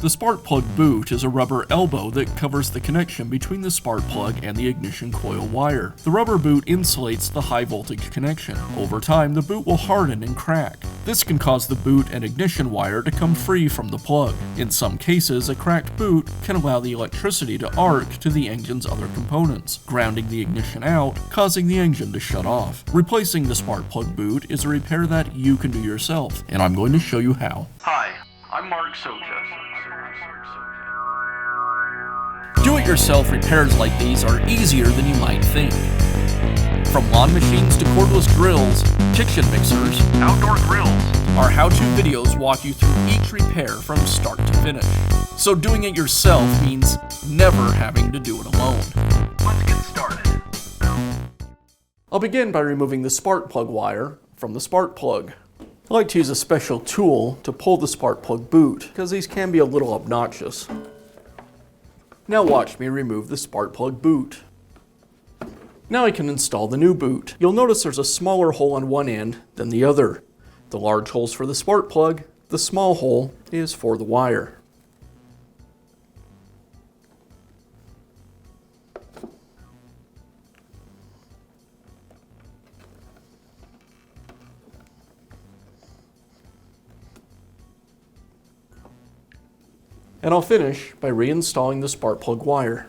The spark plug boot is a rubber elbow that covers the connection between the spark plug and the ignition coil wire. The rubber boot insulates the high voltage connection. Over time, the boot will harden and crack. This can cause the boot and ignition wire to come free from the plug. In some cases, a cracked boot can allow the electricity to arc to the engine's other components, grounding the ignition out, causing the engine to shut off. Replacing the spark plug boot is a repair that you can do yourself, and I'm going to show you how. Hi, I'm Mark Socha. Do-it-yourself repairs like these are easier than you might think. From lawn machines to cordless drills, kitchen mixers, Outdoor grills. our how-to videos walk you through each repair from start to finish. So doing it yourself means never having to do it alone. Let's get started. I'll begin by removing the spark plug wire from the spark plug. I like to use a special tool to pull the spark plug boot, because these can be a little obnoxious. Now watch me remove the spark plug boot. Now I can install the new boot. You'll notice there's a smaller hole on one end than the other. The large hole's for the spark plug, the small hole is for the wire. And I'll finish by reinstalling the spark plug wire.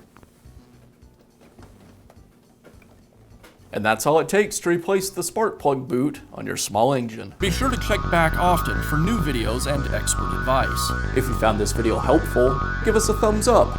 And that's all it takes to replace the spark plug boot on your small engine. Be sure to check back often for new videos and expert advice. If you found this video helpful, give us a thumbs up.